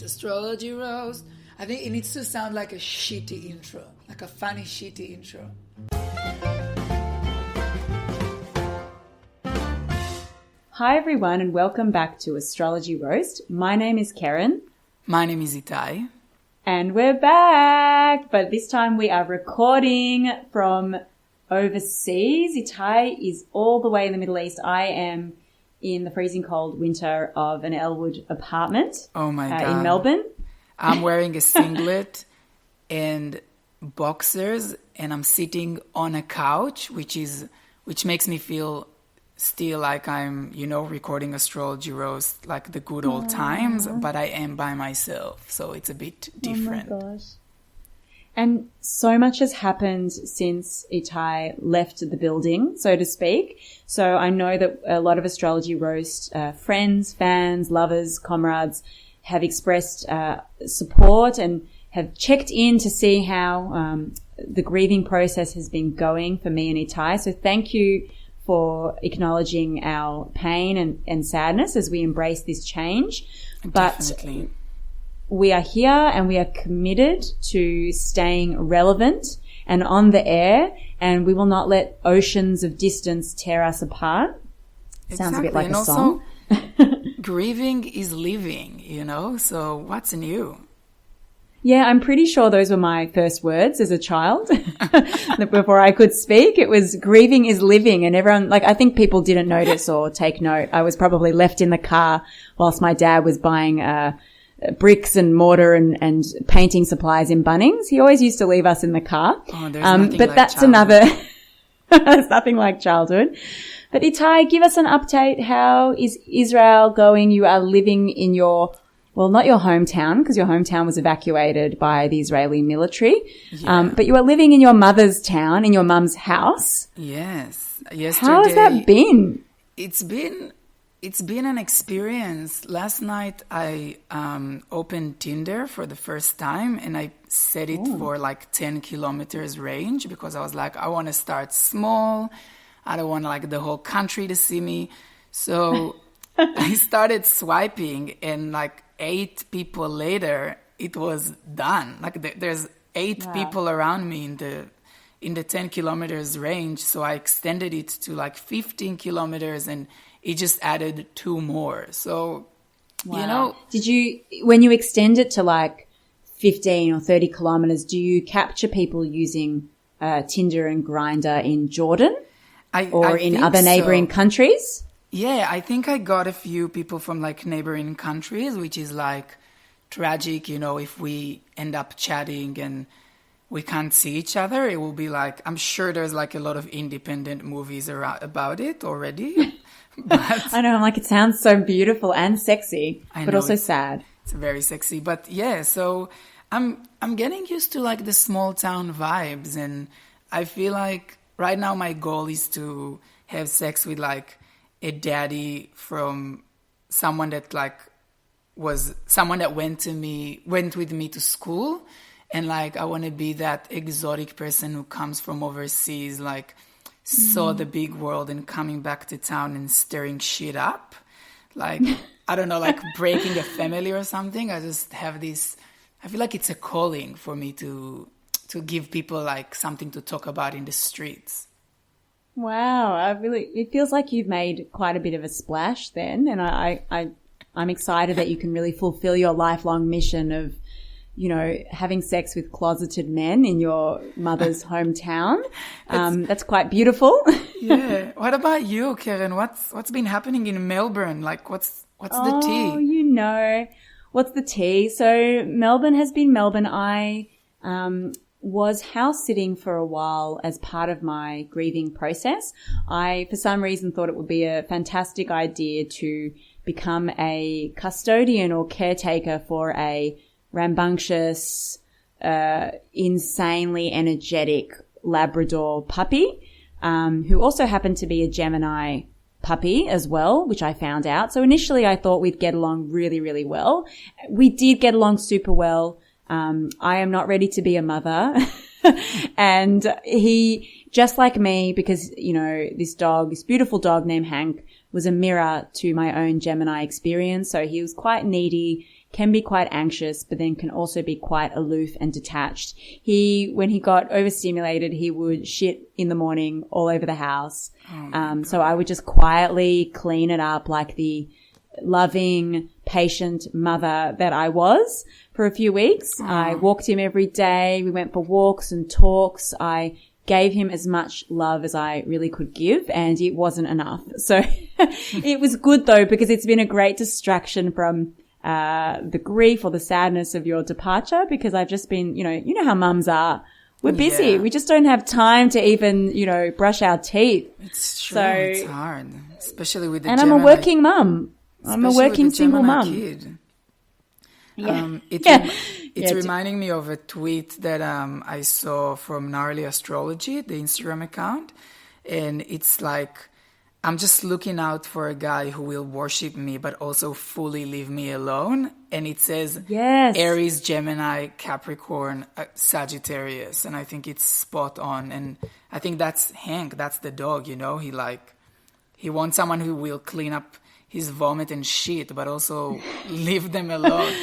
Astrology Roast. I think it needs to sound like a shitty intro, like a funny shitty intro. Hi everyone and welcome back to Astrology Roast. My name is Keren. My name is Itai. And we're back, but this time we are recording from overseas. Itai is all the way in the Middle East. I am in the freezing cold winter of an Elwood apartment. Oh my God. In Melbourne. I'm wearing a singlet and boxers, and I'm sitting on a couch, which makes me feel still like I'm, recording Astrology Roast like the good old times, but I am by myself, so it's a bit different. Oh my gosh. And so much has happened since Itai left the building, so to speak. So I know that a lot of Astrology Roast friends, fans, lovers, comrades have expressed support and have checked in to see how the grieving process has been going for me and Itai. So thank you for acknowledging our pain and sadness as we embrace this change. Definitely. But we are here and we are committed to staying relevant and on the air, and we will not let oceans of distance tear us apart. Exactly. Sounds a bit like and a song. Grieving is living, so what's new? Yeah, I'm pretty sure those were my first words as a child. Before I could speak, it was grieving is living, and everyone, I think people didn't notice or take note. I was probably left in the car whilst my dad was buying bricks and mortar and painting supplies in Bunnings. He always used to leave us in the car. Oh, there's nothing but like that's childhood. There's nothing like childhood. But Itai, give us an update. How is Israel going? You are living in not your hometown, because your hometown was evacuated by the Israeli military. Yeah. But you are living in your mother's town, in your mum's house. Yes. Yesterday. How has that been? It's been an experience. Last night I opened Tinder for the first time, and I set it for 10 kilometers range because I was like, I want to start small. I don't want the whole country to see me. So I started swiping, and 8 people later, it was done. There's 8 people around me in the 10 kilometers range. So I extended it to 15 kilometers, and it just added 2 more. So, Did you, when you extend it to 15 or 30 kilometers, do you capture people using Tinder and Grindr in Jordan or in other neighboring countries? Yeah, I think I got a few people from neighboring countries, which is tragic, if we end up chatting and we can't see each other. It will be I'm sure there's a lot of independent movies about it already. But I know, it sounds so beautiful and sexy, but also sad. It's very sexy. But yeah, so I'm getting used to the small town vibes, and I feel right now my goal is to have sex with a daddy from someone that was someone that went with me to school, and I want to be that exotic person who comes from overseas, saw the big world and coming back to town and stirring shit up, I don't know, breaking a family or something. I just have this. I feel it's a calling for me to give people something to talk about in the streets. Wow, it feels like you've made quite a bit of a splash then, and I'm excited that you can really fulfill your lifelong mission of, having sex with closeted men in your mother's hometown. That's quite beautiful. Yeah. What about you, Keren? What's been happening in Melbourne? What's the tea? Oh, what's the tea? So Melbourne has been Melbourne. I was house sitting for a while as part of my grieving process. I, for some reason, thought it would be a fantastic idea to become a custodian or caretaker for a rambunctious, insanely energetic Labrador puppy, who also happened to be a Gemini puppy as well, which I found out. So initially I thought we'd get along really, really well. We did get along super well. I am not ready to be a mother. And he, just like me, because, this beautiful dog named Hank was a mirror to my own Gemini experience. So he was quite needy. can be quite anxious, but then can also be quite aloof and detached. When he got overstimulated, he would shit in the morning all over the house. So I would just quietly clean it up like the loving, patient mother that I was for a few weeks. I walked him every day. We went for walks and talks. I gave him as much love as I really could give, and it wasn't enough. So it was good though, because it's been a great distraction from the grief or the sadness of your departure, because I've just been, you know how mums are. We're busy. We just don't have time to even, brush our teeth. It's true. It's hard, especially with the And Gemini. I'm a working mum. I'm a working single mum. Kid. Yeah. It's reminding me of a tweet that I saw from Gnarly Astrology, the Instagram account. And it's like, I'm just looking out for a guy who will worship me, but also fully leave me alone. And it says Aries, Gemini, Capricorn, Sagittarius. And I think it's spot on. And I think that's Hank. That's the dog, he wants someone who will clean up his vomit and shit, but also leave them alone.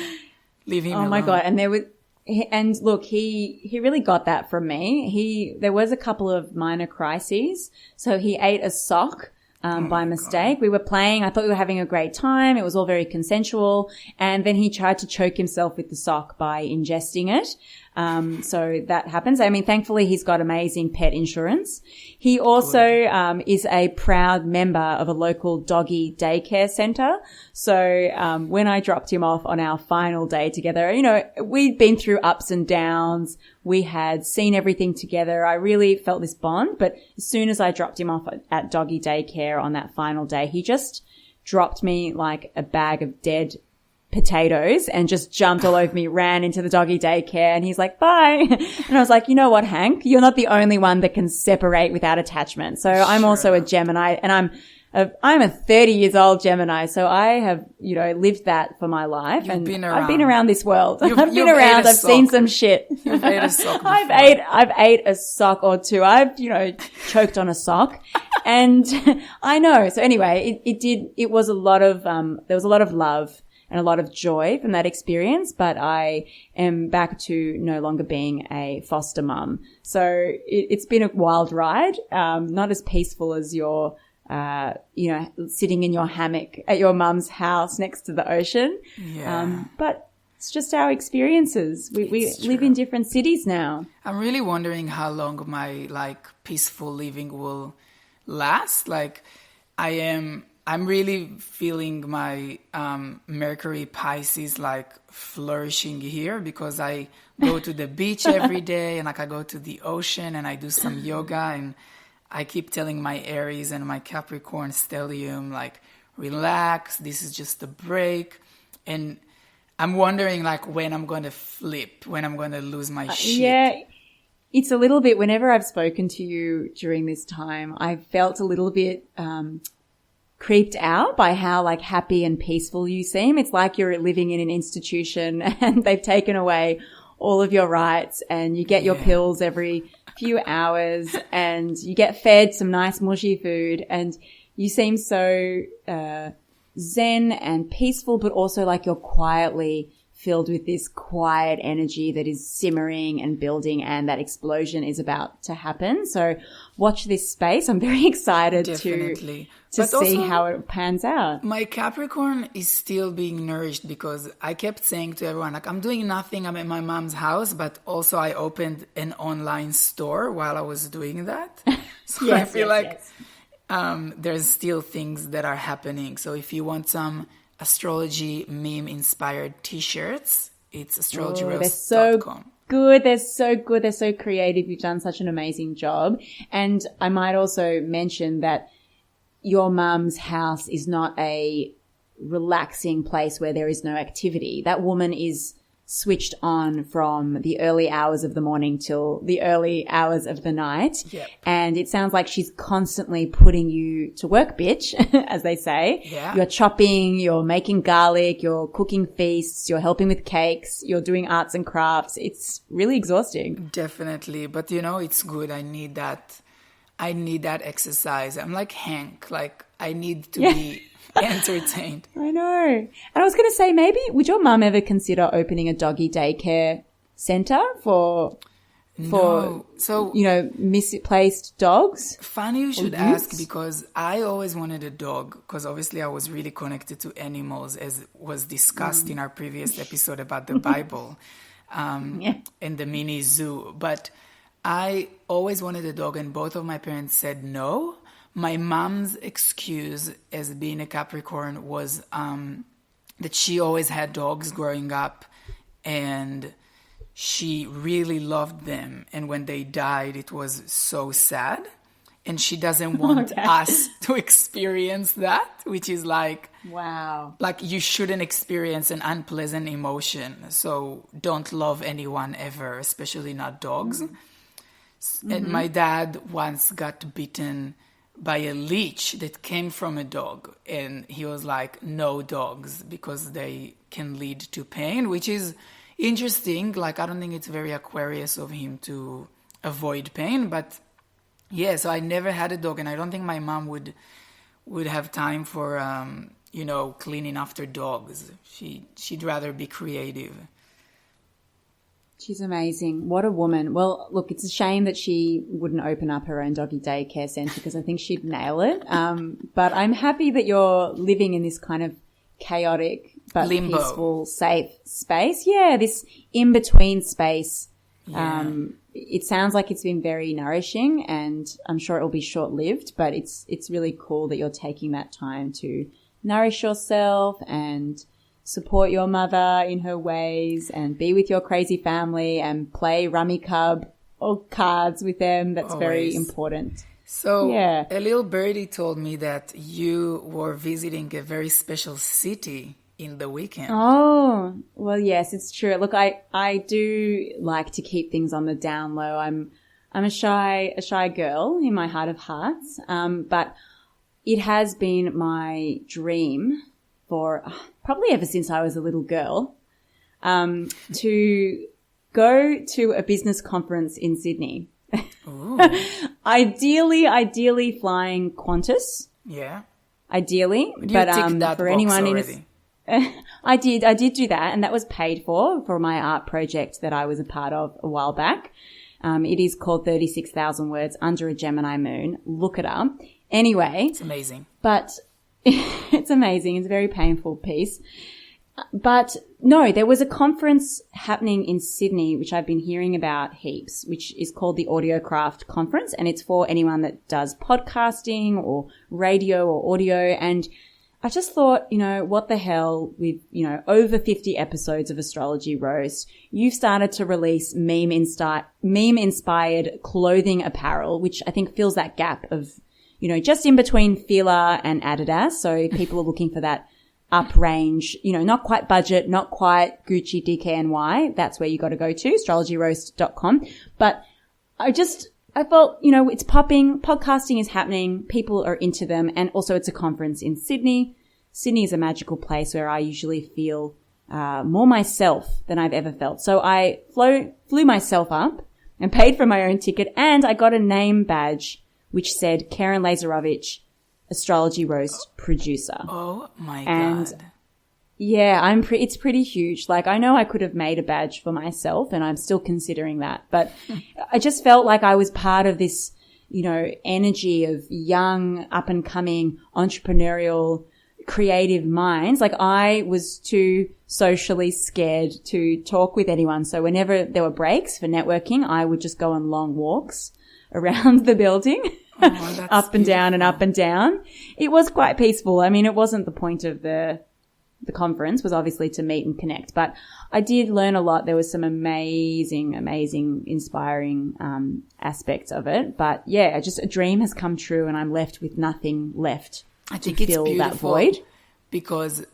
Leave him alone. Oh my God. And look, he really got that from me. There was a couple of minor crises. So he ate a sock. By mistake. We were playing. I thought we were having a great time. It was all very consensual. And then he tried to choke himself with the sock by ingesting it. So that happens. I mean, thankfully he's got amazing pet insurance. He also, is a proud member of a local doggy daycare center. So, when I dropped him off on our final day together, we'd been through ups and downs. We had seen everything together. I really felt this bond, but as soon as I dropped him off at doggy daycare on that final day, he just dropped me like a bag of dead potatoes and just jumped all over me, ran into the doggy daycare, and he's like, bye. And I was like, you know what, Hank? You're not the only one that can separate without attachment. So I'm also a Gemini, and I'm a 30 years old Gemini. So I have, lived that for my life. I've been around this world. I've been around. I've seen some shit. You've ate a sock before. I've ate a sock or two. I've, choked on a sock, and I know. So anyway, it was a lot of, there was a lot of love and a lot of joy from that experience, but I am back to no longer being a foster mum. So it's been a wild ride, not as peaceful as your, sitting in your hammock at your mum's house next to the ocean. Yeah. But it's just our experiences. We live in different cities now. I'm really wondering how long my peaceful living will last. I'm really feeling my Mercury Pisces flourishing here, because I go to the beach every day, and I go to the ocean, and I do some yoga, and I keep telling my Aries and my Capricorn stellium, relax, this is just a break. And I'm wondering when I'm going to flip, when I'm going to lose my shit. Yeah. It's a little bit, whenever I've spoken to you during this time, I felt a little bit creeped out by how happy and peaceful you seem. It's like you're living in an institution and they've taken away all of your rights, and you get your pills every few hours, and you get fed some nice mushy food, and you seem so zen and peaceful, but also you're quietly filled with this quiet energy that is simmering and building, and that explosion is about to happen. So watch this space. I'm very excited to see how it pans out. My Capricorn is still being nourished, because I kept saying to everyone, I'm doing nothing. I'm at my mom's house, but also I opened an online store while I was doing that. So I feel there's still things that are happening. So if you want some astrology meme-inspired T-shirts, it's astrologyroast.com. They're so good. They're so good. They're so creative. You've done such an amazing job. And I might also mention that your mum's house is not a relaxing place where there is no activity. That woman is switched on from the early hours of the morning till the early hours of the night. Yep. And it sounds like she's constantly putting you to work, bitch, as they say. Yeah. You're chopping, you're making garlic, you're cooking feasts, you're helping with cakes, you're doing arts and crafts. It's really exhausting. Definitely. But it's good. I need that exercise. I'm like Hank. I need to be entertained. I know. And I was going to say, maybe would your mum ever consider opening a doggy daycare centre for No. So misplaced dogs? funny you should ask, because I always wanted a dog, because obviously I was really connected to animals, as was discussed in our previous episode about the Bible and the mini zoo. But I always wanted a dog, and both of my parents said no. My mom's excuse as being a Capricorn was that she always had dogs growing up, and she really loved them. And when they died, it was so sad. And she doesn't want us to experience that, which is like, wow. Like you shouldn't experience an unpleasant emotion. So don't love anyone ever, especially not dogs. And my dad once got bitten by a leech that came from a dog, and he was like, no dogs, because they can lead to pain, which is interesting. Like, I don't think it's very Aquarius of him to avoid pain, but yeah, so I never had a dog, and I don't think my mom would have time for cleaning after dogs. She'd rather be creative. She's amazing. What a woman. Well, look, it's a shame that she wouldn't open up her own doggy daycare centre, because I think she'd nail it. But I'm happy that you're living in this kind of chaotic but limbo, peaceful, safe space. Yeah, this in-between space. Yeah. It sounds like it's been very nourishing, and I'm sure it will be short-lived, but it's really cool that you're taking that time to nourish yourself and support your mother in her ways and be with your crazy family and play rummy cub or cards with them. That's Always. Very important. So Yeah. a little birdie told me that you were visiting a very special city in the weekend. Oh, well, yes, it's true. Look, I do like to keep things on the down low. I'm a shy girl in my heart of hearts. But it has been my dream for probably ever since I was a little girl, to go to a business conference in Sydney. Ideally flying Qantas. Yeah. Ideally, You but ticked that for box anyone already. I did do that, and that was paid for my art project that I was a part of a while back. It is called 36,000 Words Under a Gemini Moon. Look it up. Anyway. It's amazing. But it's amazing. It's a very painful piece. But no, there was a conference happening in Sydney, which I've been hearing about heaps, which is called the Audiocraft Conference. And it's for anyone that does podcasting or radio or audio. And I just thought, what the hell with, over 50 episodes of Astrology Roast, you've started to release meme-inspired clothing apparel, which I think fills that gap of, just in between Fila and Adidas. So people are looking for that up range, not quite budget, not quite Gucci DKNY. That's where you got to go to, astrologyroast.com. But I felt, it's popping, podcasting is happening, people are into them, and also it's a conference in Sydney. Sydney is a magical place where I usually feel more myself than I've ever felt. So I flew myself up and paid for my own ticket, and I got a name badge which said Keren Lazarovich, Astrology Roast producer. Oh my And God. yeah, it's pretty huge. Like, I know I could have made a badge for myself, and I'm still considering that, but I just felt like I was part of this, energy of young, up and coming entrepreneurial, creative minds. Like, I was too socially scared to talk with anyone. So whenever there were breaks for networking, I would just go on long walks around the building. Oh, up and down and up and down. It was quite peaceful. I mean, it wasn't the point of the conference, was obviously to meet and connect, but I did learn a lot. There was some amazing, inspiring aspects of it. But yeah, just a dream has come true, and I'm left with nothing left to fill that void. Because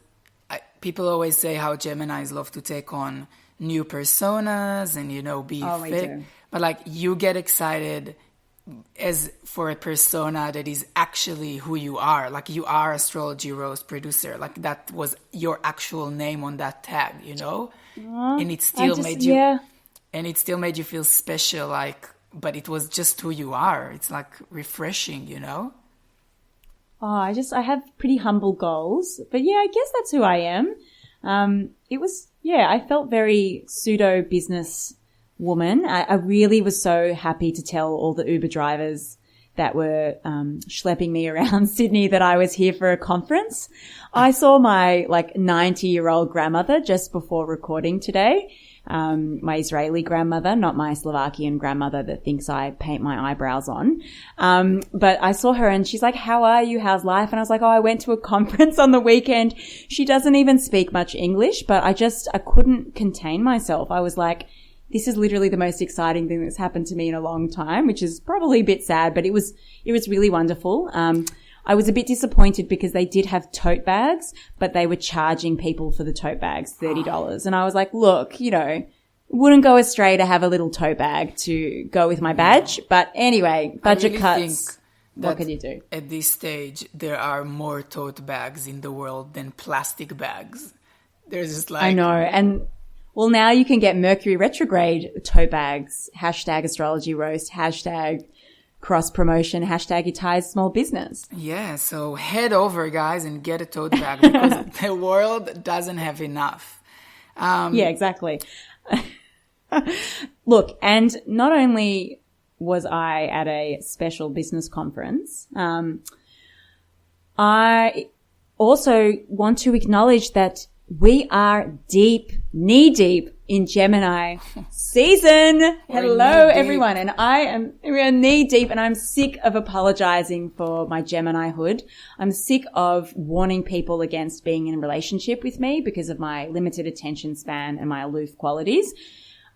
people always say how Geminis love to take on new personas and, be we fit. do. But like, you get excited as for a persona that is actually who you are. Like, you are Astrology Roast producer. Like, that was your actual name on that tag, and it still made you feel special. Like, but it was just who you are. It's like refreshing, I have pretty humble goals. But yeah, I guess that's who I am. I felt very pseudo business woman. I really was so happy to tell all the Uber drivers that were schlepping me around Sydney that I was here for a conference. I saw my 90-year-old grandmother just before recording today. My Israeli grandmother, not my Slovakian grandmother that thinks I paint my eyebrows on. But I saw her and she's like, how are you? How's life? And I was like, I went to a conference on the weekend. She doesn't even speak much English, but I couldn't contain myself. I was like, this is literally the most exciting thing that's happened to me in a long time, which is probably a bit sad, but it was really wonderful. I was a bit disappointed because they did have tote bags, but they were charging people for the tote bags $30. And I was like, look, wouldn't go astray to have a little tote bag to go with my badge. But anyway, budget really cuts. What can you do? At this stage, there are more tote bags in the world than plastic bags. There's just I know. And well, now you can get Mercury retrograde tote bags, #Astrology Roast, cross promotion, #Itai's small business. Yeah, so head over, guys, and get a tote bag because the world doesn't have enough. Yeah, exactly. Look, and not only was I at a special business conference, I also want to acknowledge that we are knee deep in Gemini season. Hello, everyone. And we are knee deep and I'm sick of apologizing for my Gemini hood. I'm sick of warning people against being in a relationship with me because of my limited attention span and my aloof qualities.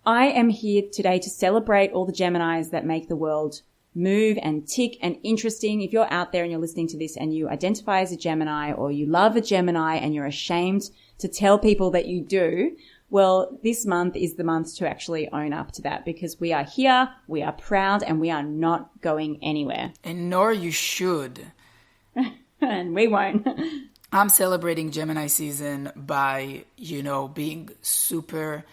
I am here today to celebrate all the Geminis that make the world move and tick and interesting. If you're out there and you're listening to this and you identify as a Gemini or you love a Gemini and you're ashamed to tell people that you do, well, this month is the month to actually own up to that because we are here, we are proud, and we are not going anywhere. And nor you should. And we won't. I'm celebrating Gemini season by, being super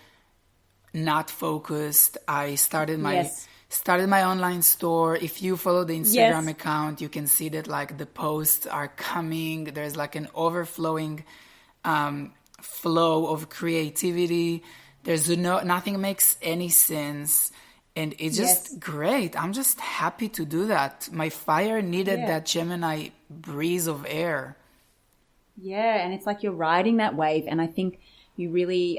not focused. I started my online store. If you follow the Instagram account, you can see that the posts are coming. There's an overflowing flow of creativity. There's nothing makes any sense, and it's just great. I'm just happy to do that. My fire needed that Gemini breeze of air. Yeah, and it's like you're riding that wave, and I think you really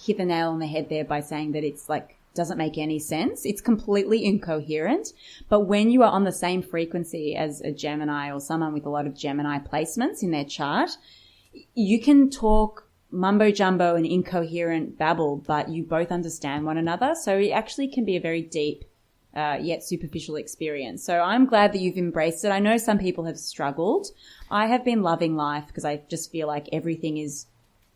hit the nail on the head there by saying that it's doesn't make any sense. It's completely incoherent. But when you are on the same frequency as a Gemini or someone with a lot of Gemini placements in their chart, you can talk mumbo jumbo and incoherent babble, but you both understand one another. So it actually can be a very deep yet superficial experience. So I'm glad that you've embraced it. I know some people have struggled. I have been loving life because I just feel like everything is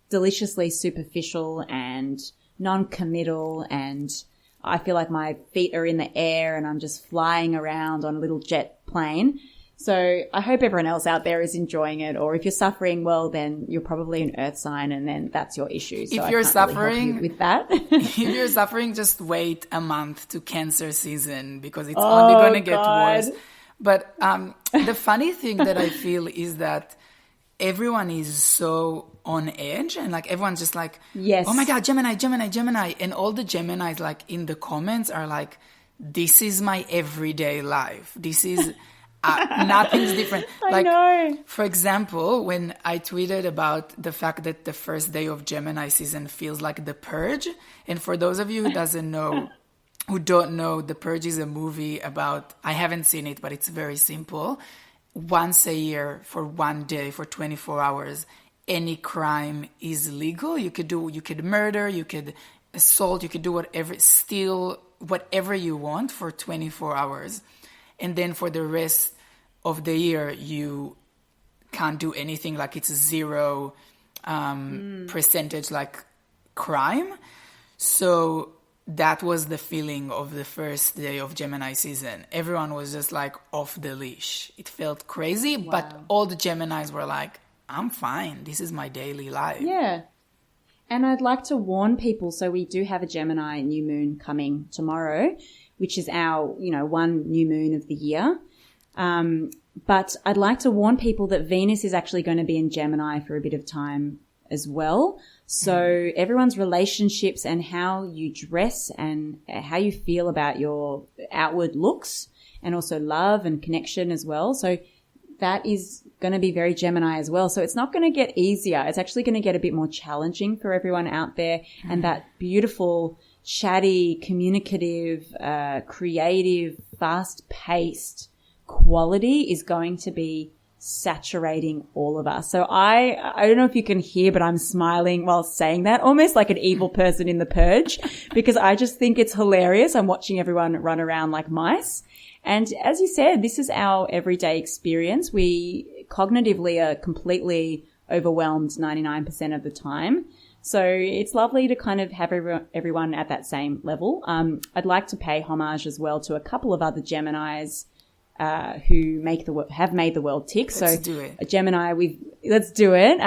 deliciously superficial and non-committal, and I feel like my feet are in the air and I'm just flying around on a little jet plane. So I hope everyone else out there is enjoying it, or if you're suffering, well, then you're probably an earth sign and then that's your issue. So if you're suffering really help you with that, if you're suffering, just wait a month to Cancer season because it's only going to get worse. But the funny thing that I feel is that everyone is so on edge and everyone's just yes, oh my God, Gemini. And all the Geminis in the comments are this is my everyday life. This is nothing's different. I know. For example, when I tweeted about the fact that the first day of Gemini season feels like The Purge, and for those of you who don't know, The Purge is a movie about, I haven't seen it, but it's very simple. Once a year for one day, for 24 hours, any crime is legal. You could murder, you could assault, you could do whatever, steal, whatever you want for 24 hours. And then for the rest of the year, you can't do anything, it's 0 percentage crime. So that was the feeling of the first day of Gemini season. Everyone was just off the leash. It felt crazy, wow. But all the Geminis were I'm fine. This is my daily life. Yeah. And I'd like to warn people, so we do have a Gemini new moon coming tomorrow, which is our, one new moon of the year. But I'd like to warn people that Venus is actually going to be in Gemini for a bit of time as well. So everyone's relationships and how you dress and how you feel about your outward looks and also love and connection as well. So that is going to be very Gemini as well. So it's not going to get easier. It's actually going to get a bit more challenging for everyone out there. And that beautiful, chatty, communicative, creative, fast-paced quality is going to be saturating all of us. So I don't know if you can hear, but I'm smiling while saying that, almost like an evil person in The Purge, because I just think it's hilarious. I'm watching everyone run around like mice. And as you said, this is our everyday experience. We cognitively are completely overwhelmed 99% of the time. So it's lovely to kind of have everyone at that same level. I'd like to pay homage as well to a couple of other Geminis who have made the world tick. Let's do it. A Gemini, let's do it.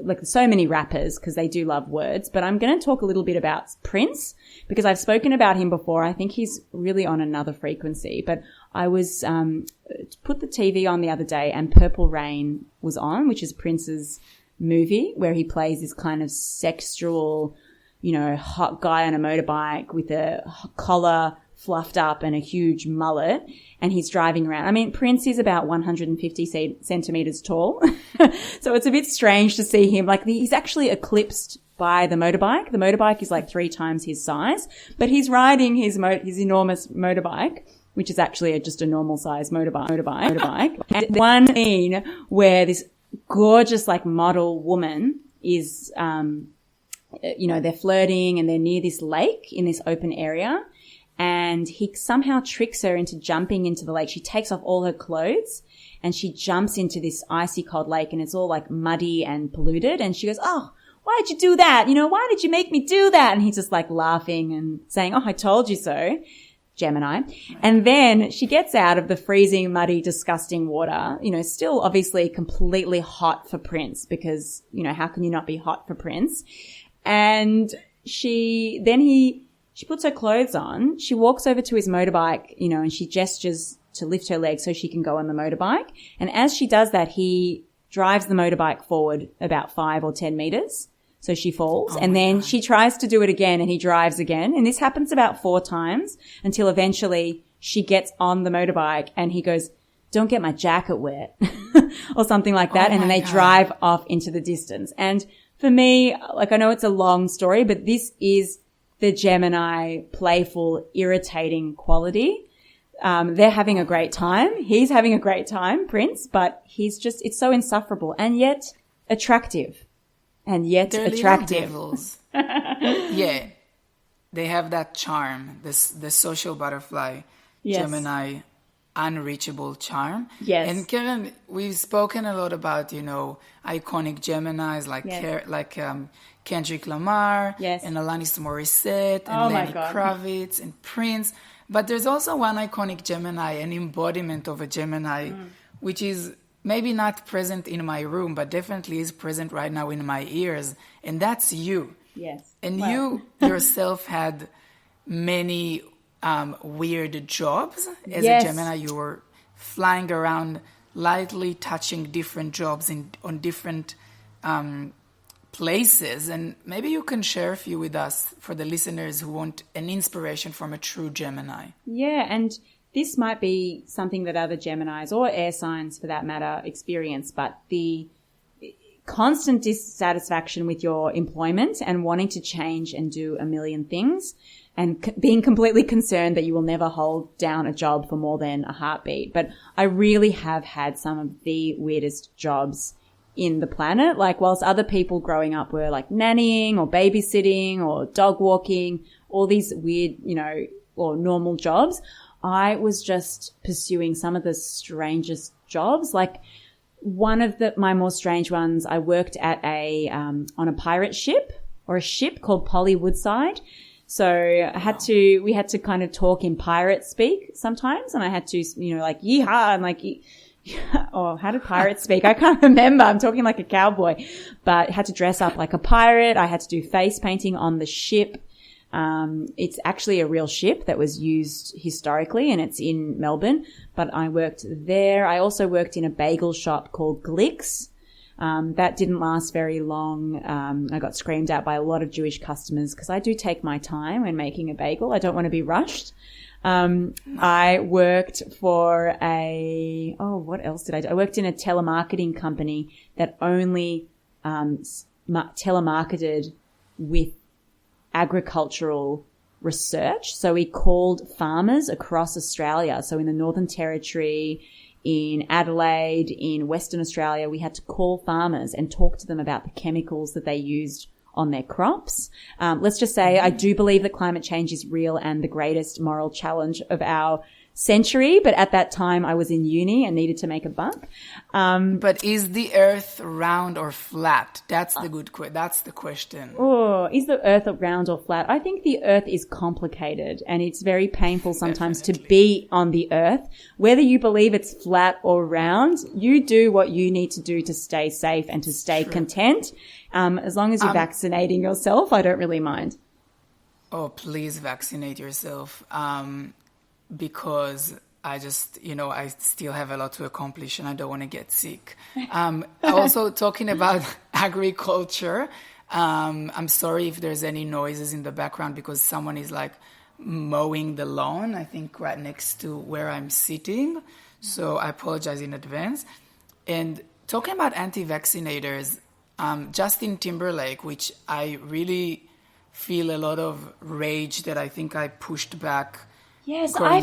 Like so many rappers, because they do love words, but I'm going to talk a little bit about Prince because I've spoken about him before. I think he's really on another frequency, but I was put the TV on the other day and Purple Rain was on, which is Prince's movie where he plays this kind of sexual, hot guy on a motorbike with a collar fluffed up and a huge mullet, and he's driving around. I mean, Prince is about 150 centimeters tall. So it's a bit strange to see him. Like, he's actually eclipsed by the motorbike. The motorbike is like 3 times his size, but he's riding his enormous motorbike, which is actually just a normal size motorbike. And one scene where this gorgeous, like, model woman is, they're flirting and they're near this lake in this open area. And he somehow tricks her into jumping into the lake. She takes off all her clothes and she jumps into this icy cold lake, and it's all like muddy and polluted. And she goes, "Oh, why did you do that? Why did you make me do that?" And he's just like laughing and saying, "Oh, I told you so." Gemini. And then she gets out of the freezing, muddy, disgusting water, still obviously completely hot for Prince because, how can you not be hot for Prince? And she puts her clothes on. She walks over to his motorbike, and she gestures to lift her leg so she can go on the motorbike. And as she does that, he drives the motorbike forward about 5 or 10 meters. So she falls, and then she tries to do it again and he drives again. And this happens about 4 times until eventually she gets on the motorbike and he goes, "Don't get my jacket wet," or something like that. And then they drive off into the distance. And for me, like, I know it's a long story, but this is the Gemini playful, irritating quality. They're having a great time. He's having a great time, Prince, but it's so insufferable and yet attractive. And yet They're attractive. Little devils. Yeah. They have that charm, the social butterfly, yes. Gemini, unreachable charm. Yes. And Keren, we've spoken a lot about, iconic Geminis like yes. Kendrick Lamar, yes. and Alanis Morissette, and Lenny Kravitz, and Prince. But there's also one iconic Gemini, an embodiment of a Gemini, which is maybe not present in my room, but definitely is present right now in my ears. And that's you. Yes. And you yourself had many weird jobs. As yes. a Gemini, you were flying around, lightly touching different jobs on different places. And maybe you can share a few with us for the listeners who want an inspiration from a true Gemini. Yeah, and this might be something that other Geminis or air signs for that matter experience, but the constant dissatisfaction with your employment and wanting to change and do a million things and being completely concerned that you will never hold down a job for more than a heartbeat. But I really have had some of the weirdest jobs in the planet. Like, whilst other people growing up were like nannying or babysitting or dog walking, all these weird, or normal jobs, I was just pursuing some of the strangest jobs. Like, one of my more strange ones, I worked at on a pirate ship or a ship called Polly Woodside. So we had to kind of talk in pirate speak sometimes, and I had to, like, yeehaw, and like, or how did pirates speak? I can't remember. I'm talking like a cowboy, but had to dress up like a pirate. I had to do face painting on the ship. It's actually a real ship that was used historically, and it's in Melbourne, but I worked there. I also worked in a bagel shop called Glicks. That didn't last very long. I got screamed at by a lot of Jewish customers because I do take my time when making a bagel. I don't want to be rushed. I worked for what else did I do? I worked in a telemarketing company that only telemarketed with agricultural research. So we called farmers across Australia. So in the Northern Territory, in Adelaide, in Western Australia, we had to call farmers and talk to them about the chemicals that they used on their crops. Let's just say I do believe that climate change is real and the greatest moral challenge of our century, but at that time I was in uni and needed to make a buck. But is the earth round or flat? That's that's the question. Oh, is the earth round or flat? I think the earth is complicated and it's very painful sometimes to be on the earth. Whether you believe it's flat or round, you do what you need to do to stay safe and to stay content. As long as you're vaccinating yourself, I don't really mind. Oh, please vaccinate yourself. Because I just, I still have a lot to accomplish and I don't want to get sick. Also talking about agriculture, I'm sorry if there's any noises in the background because someone is like mowing the lawn, I think right next to where I'm sitting. So I apologize in advance. And talking about anti-vaccinators, Justin Timberlake, which I really feel a lot of rage that I think I pushed back. Yes, I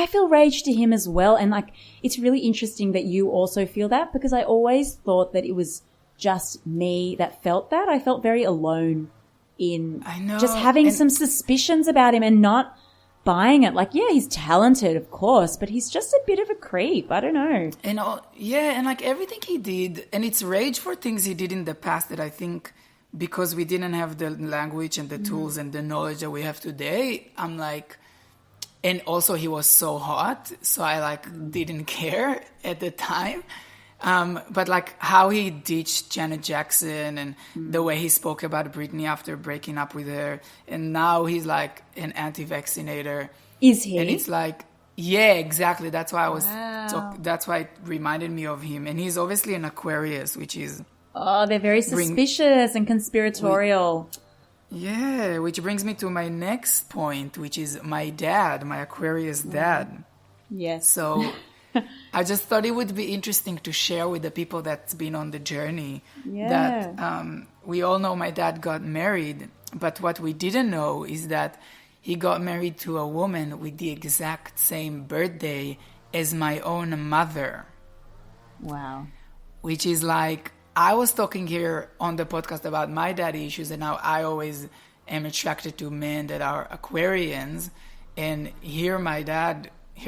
feel rage to him as well. And it's really interesting that you also feel that because I always thought that it was just me that felt that. I felt very alone in just having some suspicions about him and not buying it. He's talented, of course, but he's just a bit of a creep. I don't know. And everything he did, and it's rage for things he did in the past that I think because we didn't have the language and the tools and the knowledge that we have today, I'm like, and also he was so hot, so I didn't care at the time. But how he ditched Janet Jackson and the way he spoke about Britney after breaking up with her, and now he's like an anti-vaccinator. Is he? And it's yeah, exactly. That's why that's why it reminded me of him. And he's obviously an Aquarius, which is they're very suspicious and conspiratorial. Yeah, which brings me to my next point, which is my dad, my Aquarius dad. Yes. So I just thought it would be interesting to share with the people that's been on the journey that we all know my dad got married, but what we didn't know is that he got married to a woman with the exact same birthday as my own mother. Wow. Which is I was talking here on the podcast about my daddy issues, and now I always am attracted to men that are Aquarians. And here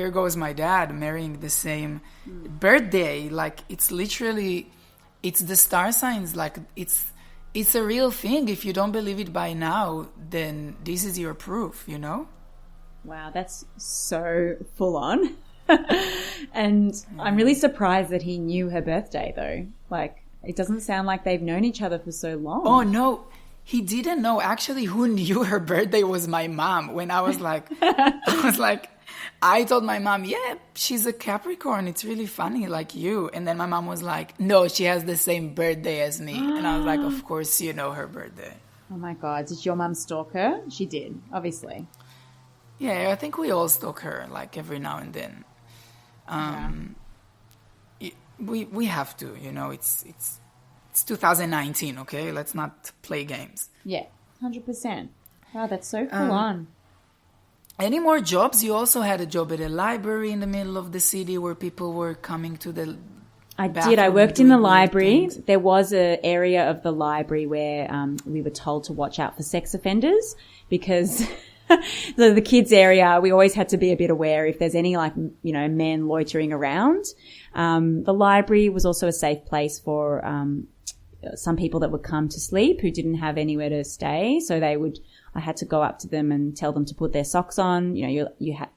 goes my dad marrying the same birthday. It's literally, it's the star signs. It's a real thing. If you don't believe it by now, then this is your proof, Wow, that's so full on. And I'm really surprised that he knew her birthday, though. It doesn't sound like they've known each other for so long. Oh, no. He didn't know. Actually, who knew her birthday was my mom. When I was I told my mom, yeah, she's a Capricorn. It's really funny, like you. And then my mom was like, no, she has the same birthday as me. And I was like, of course you know her birthday. Oh, my God. Did your mom stalk her? She did, obviously. Yeah, I think we all stalk her, every now and then. We have to, it's 2019, okay? Let's not play games. Yeah, 100%. Wow, that's so full on. Any more jobs? You also had a job at a library in the middle of the city where people were coming to the I did. I worked in the library. There was an area of the library where we were told to watch out for sex offenders because the kids area, we always had to be a bit aware if there's any men loitering around. The library was also a safe place for some people that would come to sleep who didn't have anywhere to stay. So I had to go up to them and tell them to put their socks on. You're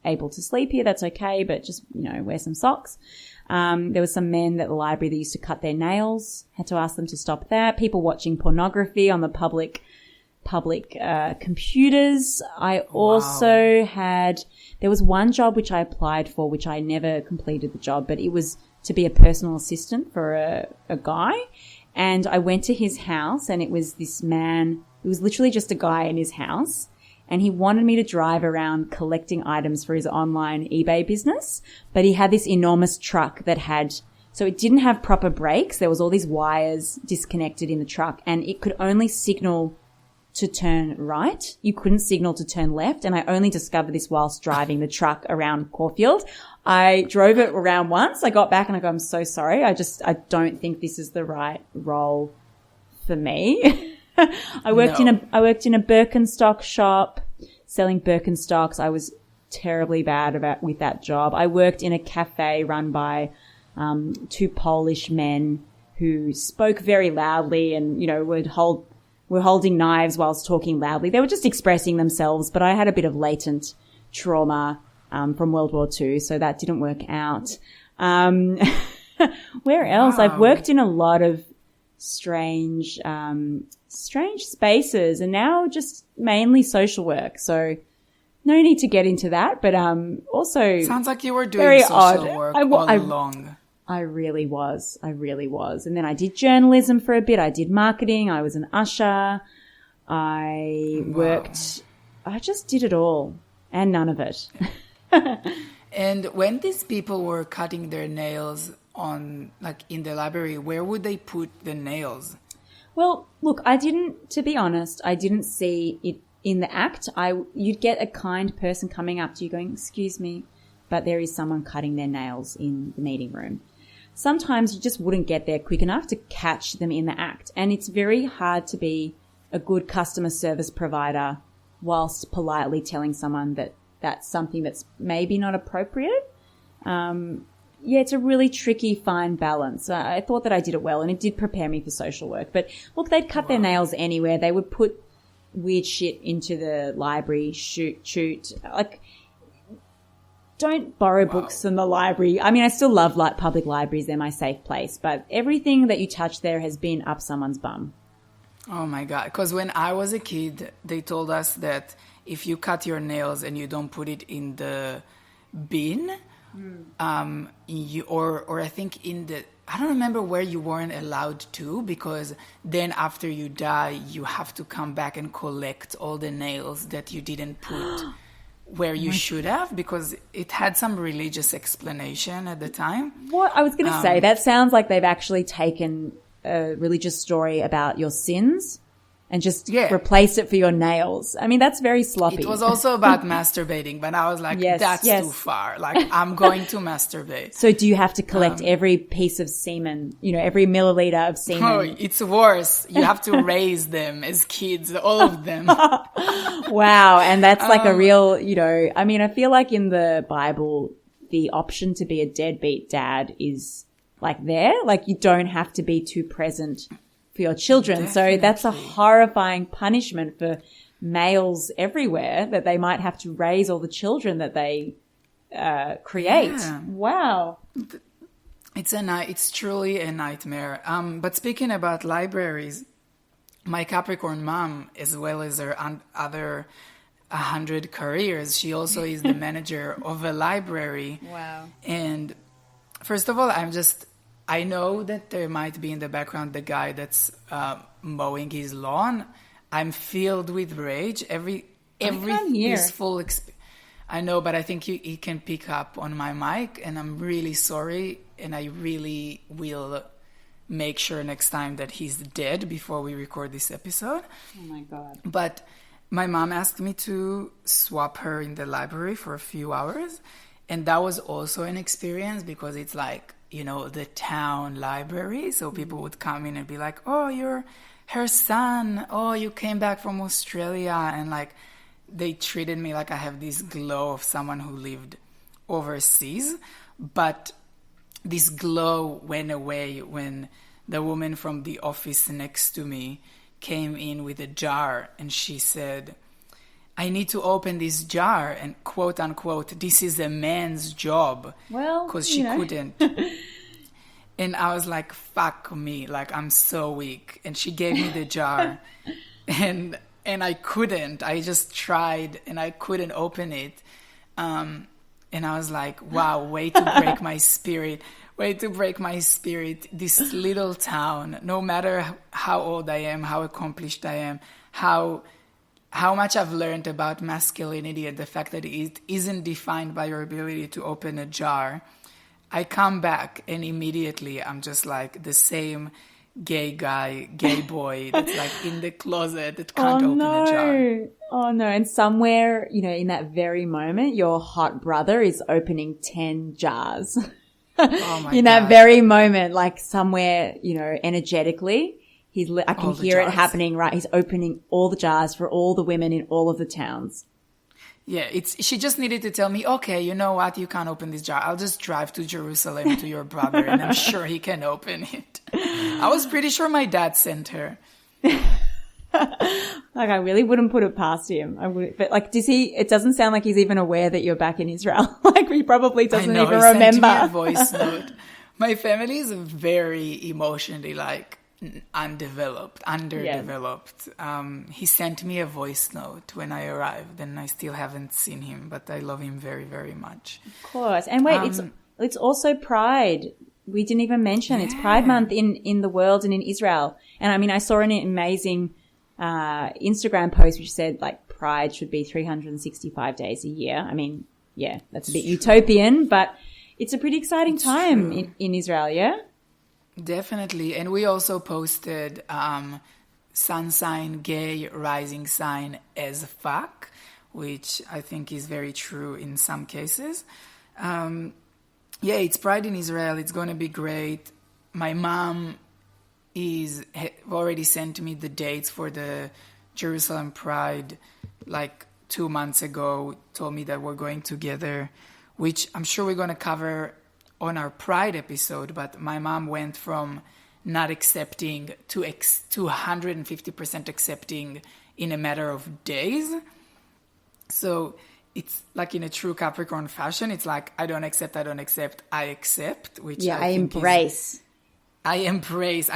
able to sleep here. That's okay. But just, wear some socks. There was some men at the library that used to cut their nails. Had to ask them to stop that. People watching pornography on the public public computers. I also had, there was one job which I applied for, which I never completed the job, but it was to be a personal assistant for a guy. And I went to his house, and it was this man, it was literally just a guy in his house. And he wanted me to drive around collecting items for his online eBay business. But he had this enormous truck that had, so it didn't have proper brakes. There was all these wires disconnected in the truck, and it could only signal to turn right. You couldn't signal to turn left. And I only discovered this whilst driving the truck around Caulfield. I drove it around once. I got back and I go, I'm so sorry. I don't think this is the right role for me. I worked in a Birkenstock shop selling Birkenstocks. I was terribly bad with that job. I worked in a cafe run by two Polish men who spoke very loudly and, you know, were holding knives whilst talking loudly. They were just expressing themselves, but I had a bit of latent trauma from World War II, so that didn't work out. Where else? Wow. I've worked in a lot of strange spaces, and now just mainly social work. So no need to get into that, but also sounds like you were doing social work all along. I really was. And then I did journalism for a bit. I did marketing. I was an usher. I just did it all and none of it. And when these people were cutting their nails on, like, in the library, where would they put the nails? Well, look, to be honest, I didn't see it in the act. You'd get a kind person coming up to you going, excuse me, but there is someone cutting their nails in the meeting room. Sometimes you just wouldn't get there quick enough to catch them in the act. And it's very hard to be a good customer service provider whilst politely telling someone that that's something that's maybe not appropriate. It's a really tricky, fine balance. I thought that I did it well, and it did prepare me for social work. But look, they'd cut their nails anywhere. They would put weird shit into the library, shoot. Like, don't borrow books from the library. I mean, I still love public libraries. They're my safe place. But everything that you touch there has been up someone's bum. Oh, my God. Because when I was a kid, they told us that if you cut your nails and you don't put it in the bin, or I think I don't remember where you weren't allowed to, because then after you die, you have to come back and collect all the nails that you didn't put where you should have, because it had some religious explanation at the time. What I was going to say, that sounds like they've actually taken a religious story about your sins and just replace it for your nails. I mean, that's very sloppy. It was also about masturbating, but I was like, that's too far. Like, I'm going to masturbate. So do you have to collect every piece of semen, every milliliter of semen? Oh, it's worse. You have to raise them as kids, all of them. Wow. And that's like a real, I mean, I feel like in the Bible, the option to be a deadbeat dad is like there. Like, you don't have to be too present for your children. Definitely. So that's a horrifying punishment for males everywhere, that they might have to raise all the children that they create. Yeah. Wow. It's truly a nightmare. But speaking about libraries, my Capricorn mom, as well as her other 100 careers, she also is the manager of a library. Wow. And first of all, I know that there might be in the background the guy that's mowing his lawn. I'm filled with rage. Every peaceful I know, but I think he can pick up on my mic, and I'm really sorry, and I really will make sure next time that he's dead before we record this episode. Oh my God. But my mom asked me to swap her in the library for a few hours, and that was also an experience, because it's like, the town library. So people would come in and be like, oh, you're her son. Oh, you came back from Australia. And like, they treated me like I have this glow of someone who lived overseas. But this glow went away when the woman from the office next to me came in with a jar, and she said, I need to open this jar, and quote unquote, this is a man's job. Well, because she couldn't. And I was like, fuck me, like, I'm so weak. And she gave me the jar, and and I couldn't. I just tried and I couldn't open it. And I was like, wow, way to break my spirit. Way to break my spirit. This little town, no matter how old I am, how accomplished I am, how much I've learned about masculinity and the fact that it isn't defined by your ability to open a jar. I come back and immediately I'm just like the same gay guy, gay boy that's like in the closet that can't open a jar. Oh no. And somewhere, in that very moment, your hot brother is opening 10 jars. Oh my in God. that very moment, like somewhere, energetically, I can hear it happening, right? He's opening all the jars for all the women in all of the towns. Yeah, she just needed to tell me, okay, you know what? You can't open this jar. I'll just drive to Jerusalem to your brother and I'm sure he can open it. I was pretty sure my dad sent her. Like, I really wouldn't put it past him. I would, but like, it doesn't sound like he's even aware that you're back in Israel. Like, he probably doesn't even remember. He sent me a voice note. My family is very emotionally like underdeveloped. He sent me a voice note when I arrived and I still haven't seen him, but I love him very, very much. Of course. And wait, it's also Pride. We didn't even mention it's Pride Month in the world and in Israel. And I mean, I saw an amazing Instagram post which said like Pride should be 365 days a year. I mean, yeah, that's a bit utopian, but it's a pretty exciting time in Israel, yeah? Definitely. And we also posted sun sign, gay, rising sign as fuck, which I think is very true in some cases. Yeah, it's Pride in Israel. It's going to be great. My mom already sent me the dates for the Jerusalem Pride like 2 months ago, told me that we're going together, which I'm sure we're going to cover on our Pride episode, but my mom went from not accepting to 150% accepting in a matter of days. So it's like in a true Capricorn fashion, it's like, I don't accept, I accept, which I embrace. I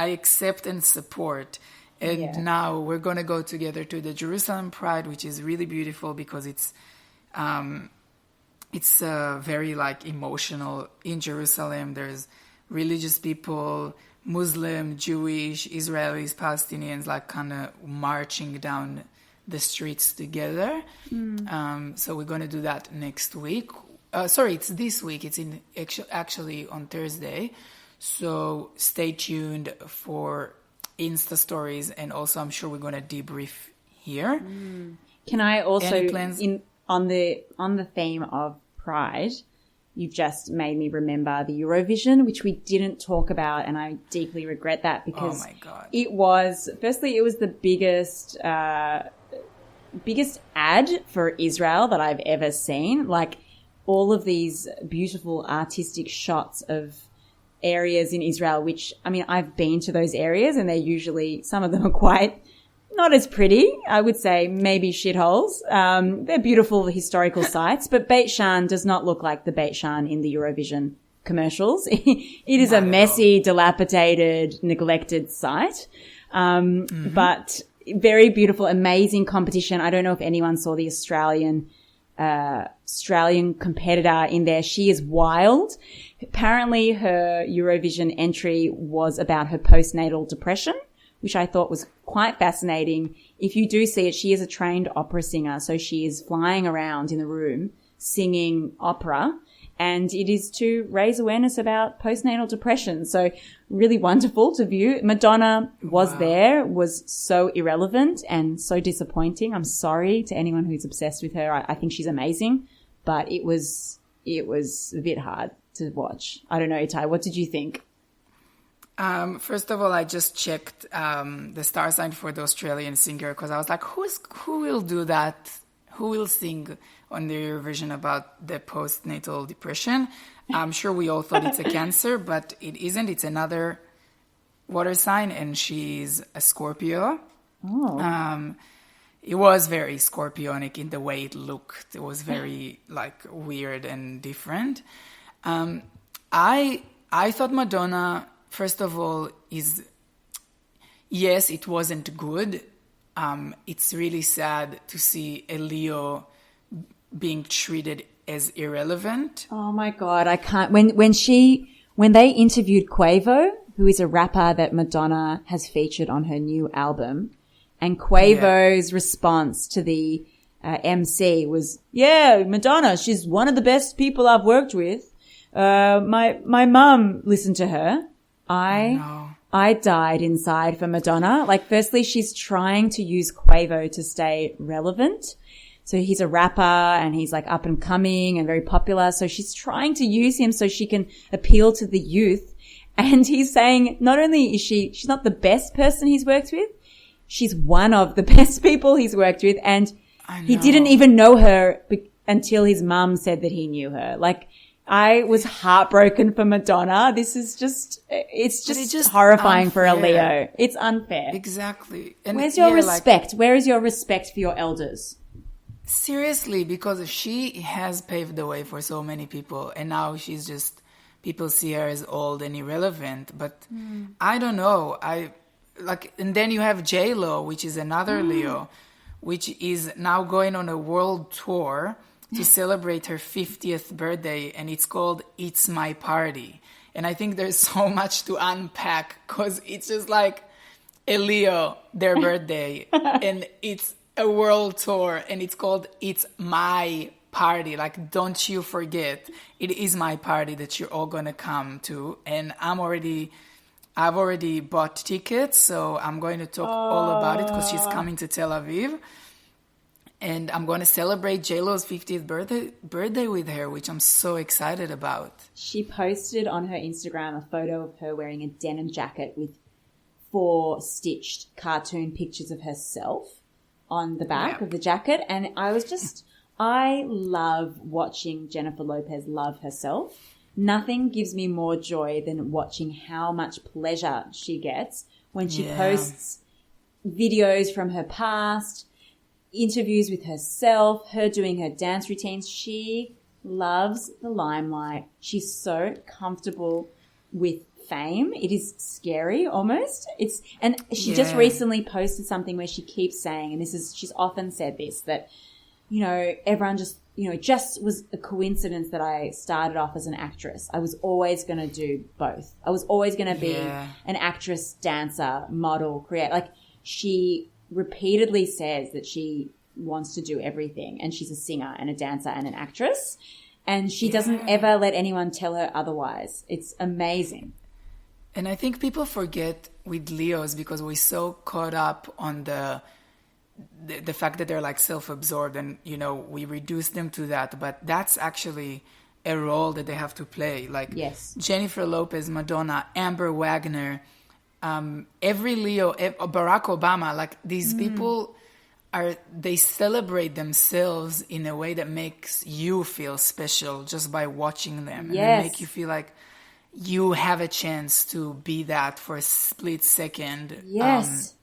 accept and support. And now we're going to go together to the Jerusalem Pride, which is really beautiful because it's very like emotional. In Jerusalem, there's religious people, Muslim, Jewish, Israelis, Palestinians, like kind of marching down the streets together. So we're going to do that next week. It's this week. It's actually on Thursday. So stay tuned for Insta stories, and also I'm sure we're going to debrief here. Can I also, any plans? On the theme of Pride, you've just made me remember the Eurovision, which we didn't talk about, and I deeply regret that because it was the biggest ad for Israel that I've ever seen. Like all of these beautiful artistic shots of areas in Israel, which, I mean, I've been to those areas and they're usually, some of them are quite not as pretty. I would say maybe shitholes. They're beautiful historical sites, but Beit Shan does not look like the Beit Shan in the Eurovision commercials. It is a messy, dilapidated, neglected site. But very beautiful, amazing competition. I don't know if anyone saw the Australian competitor in there. She is wild. Apparently her Eurovision entry was about her postnatal depression, which I thought was quite fascinating. If you do see it, she is a trained opera singer. So she is flying around in the room singing opera, and it is to raise awareness about postnatal depression. So really wonderful to view. Madonna was there, was so irrelevant and so disappointing. I'm sorry to anyone who's obsessed with her. I think she's amazing, but it was a bit hard to watch. I don't know, Itai, what did you think? First of all, I just checked the star sign for the Australian singer because I was like, who will do that? Who will sing on the Eurovision about the postnatal depression? I'm sure we all thought it's a Cancer, but it isn't. It's another water sign, and she's a Scorpio. Oh. It was very Scorpionic in the way it looked. It was very like weird and different. I thought Madonna, first of all, yes, it wasn't good. it's really sad to see a Leo being treated as irrelevant. Oh my God, I can't. When they interviewed Quavo, who is a rapper that Madonna has featured on her new album, and Quavo's response to the MC was, "Yeah, Madonna, she's one of the best people I've worked with. My mum listened to her. I died inside for Madonna. Like, firstly, she's trying to use Quavo to stay relevant. So he's a rapper and he's like up and coming and very popular. So she's trying to use him so she can appeal to the youth. And he's saying not only is she's not the best person he's worked with, she's one of the best people he's worked with. And he didn't even know her until his mum said that he knew her. Like, I was heartbroken for Madonna. It's just horrifying unfair. For a Leo. It's unfair. Exactly. And where's your respect? Where is your respect for your elders? Seriously, because she has paved the way for so many people, and now people see her as old and irrelevant. But I don't know. And then you have J-Lo, which is another Leo, which is now going on a world tour to celebrate her 50th birthday, and it's called It's My Party. And I think there's so much to unpack because it's just like a Leo, their birthday, and it's a world tour, and it's called It's My Party. Like, don't you forget, it is my party that you're all going to come to. And I've already bought tickets, so I'm going to talk all about it because she's coming to Tel Aviv. And I'm going to celebrate J-Lo's 50th birthday with her, which I'm so excited about. She posted on her Instagram a photo of her wearing a denim jacket with 4 stitched cartoon pictures of herself on the back of the jacket. And I love watching Jennifer Lopez love herself. Nothing gives me more joy than watching how much pleasure she gets when she posts videos from her past, interviews with herself, her doing her dance routines. She loves the limelight. She's so comfortable with fame. It is scary almost. She just recently posted something where she keeps saying, and she's often said this, that, everyone just was a coincidence that I started off as an actress. I was always going to do both. I was always going to be an actress, dancer, model, creator. Like, she repeatedly says that she wants to do everything, and she's a singer and a dancer and an actress, and she doesn't ever let anyone tell her otherwise. It's amazing. And I think people forget with Leos because we're so caught up on the fact that they're like self-absorbed, and we reduce them to that, but that's actually a role that they have to play. Like Jennifer Lopez, Madonna, Amber Wagner, every Leo, Barack Obama, like these people they celebrate themselves in a way that makes you feel special just by watching them. And they make you feel like you have a chance to be that for a split second. Yes.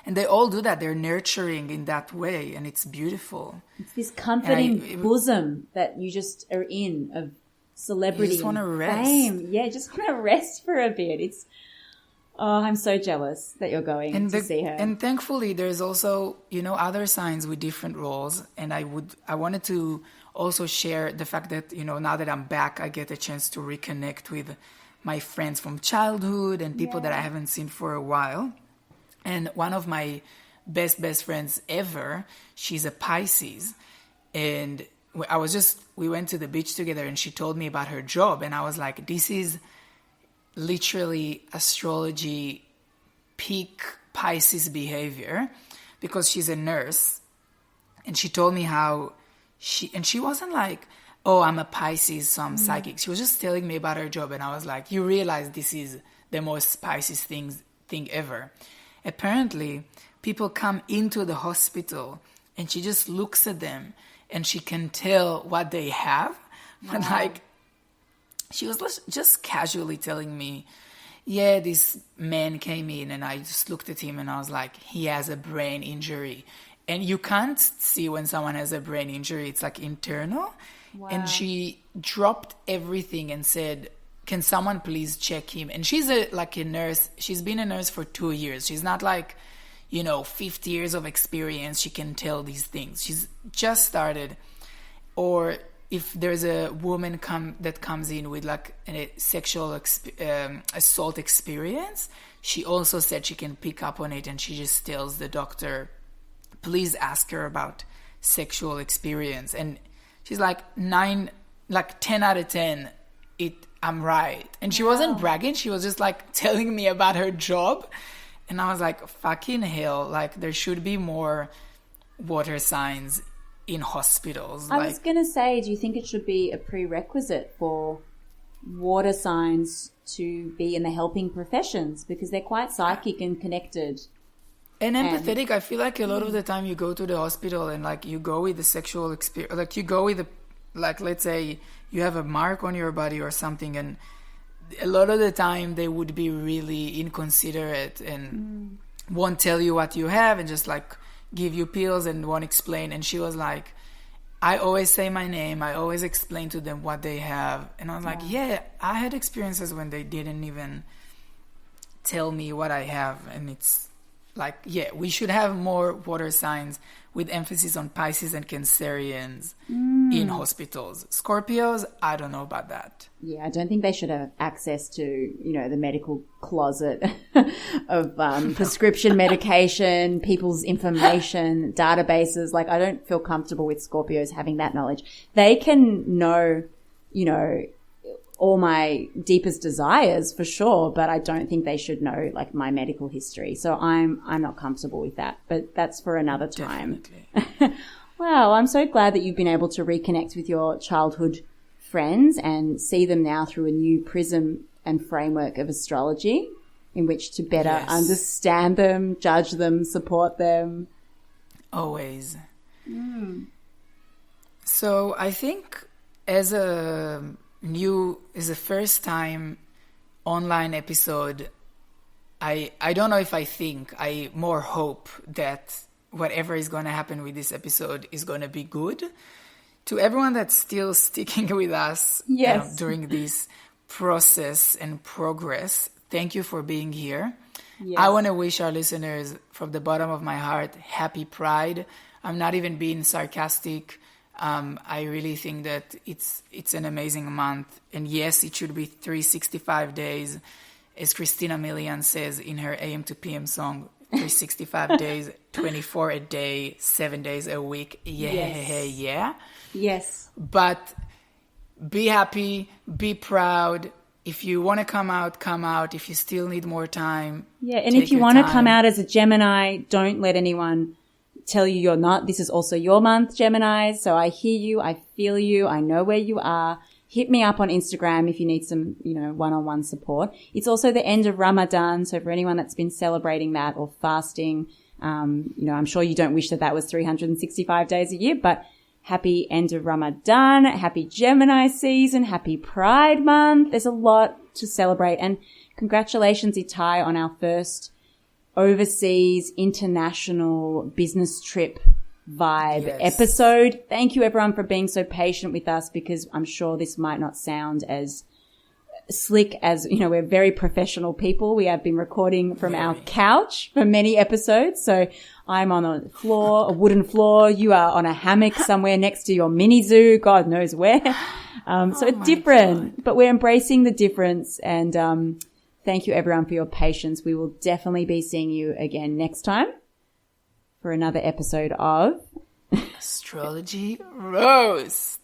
And they all do that. They're nurturing in that way, and it's beautiful. It's this comforting bosom that you just are in of celebrity. You just want to rest. Fame. Yeah, just want to rest for a bit. I'm so jealous that you're going to see her. And thankfully, there's also, other signs with different roles. And I wanted to also share the fact that, now that I'm back, I get a chance to reconnect with my friends from childhood and people that I haven't seen for a while. And one of my best friends ever, she's a Pisces. And we went to the beach together, and she told me about her job. And I was like, this is literally astrology peak Pisces behavior, because she's a nurse. And she told me how she wasn't like, oh, I'm a Pisces, so I'm psychic. She was just telling me about her job. And I was like, you realize this is the most Pisces thing ever. Apparently, people come into the hospital and she just looks at them and she can tell what they have. But she was just casually telling me, this man came in, and I just looked at him and I was like, he has a brain injury. And you can't see when someone has a brain injury. It's like internal. Wow. And she dropped everything and said, can someone please check him? And she's a nurse. She's been a nurse for 2 years. She's not like, 50 years of experience, she can tell these things. She's just started. Or if there's a woman that comes in with like a sexual assault experience, she also said she can pick up on it, and she just tells the doctor, please ask her about sexual experience. And she's like 10 out of 10, I'm right. And she wasn't bragging, she was just like telling me about her job. And I was like, fucking hell, like there should be more water signs in hospitals. I was going to say, do you think it should be a prerequisite for water signs to be in the helping professions? Because they're quite psychic and connected. And empathetic. I feel like a lot of the time you go to the hospital and like you go with the sexual experience, like you go with the, like let's say you have a mark on your body or something, and a lot of the time they would be really inconsiderate and won't tell you what you have and just like give you pills and won't explain. And she was like, I always say my name, I always explain to them what they have. And I was like, yeah, I had experiences when they didn't even tell me what I have. And it's like, yeah, we should have more water signs with emphasis on Pisces and Cancerians in hospitals. Scorpios, I don't know about that. Yeah, I don't think they should have access to, the medical closet of prescription medication, people's information, databases. Like, I don't feel comfortable with Scorpios having that knowledge. They can know, all my deepest desires for sure, but I don't think they should know like my medical history. So I'm not comfortable with that, but that's for another time. Wow. I'm so glad that you've been able to reconnect with your childhood friends and see them now through a new prism and framework of astrology in which to better understand them, judge them, support them. Always. So I think as a first time online episode, I don't know if I more hope that whatever is going to happen with this episode is going to be good. To everyone that's still sticking with us during this process and progress, thank you for being here. Yes. I want to wish our listeners from the bottom of my heart happy Pride. I'm not even being sarcastic. I really think that it's an amazing month. And yes, it should be 365 days. As Christina Milian says in her AM to PM song, 365 days, 24 a day, 7 days a week. Yeah. Yes. But be happy, be proud. If you want to come out, come out. If you still need more time. Yeah, and if you want to come out as a Gemini, don't let anyone tell you you're not. This is also your month, Gemini. So I hear you, I feel you, I know where you are. Hit me up on Instagram if you need some, one-on-one support. It's also the end of Ramadan. So for anyone that's been celebrating that or fasting, I'm sure you don't wish that was 365 days a year, but happy end of Ramadan, happy Gemini season, happy Pride month. There's a lot to celebrate. And congratulations, Itai, on our first overseas international business trip vibe episode. Thank you everyone for being so patient with us, because I'm sure this might not sound as slick as, we're very professional people. We have been recording from our couch for many episodes. So I'm on a wooden floor. You are on a hammock somewhere next to your mini zoo, God knows where. So it's different, but we're embracing the difference. And, thank you everyone for your patience. We will definitely be seeing you again next time for another episode of Astrology Roast.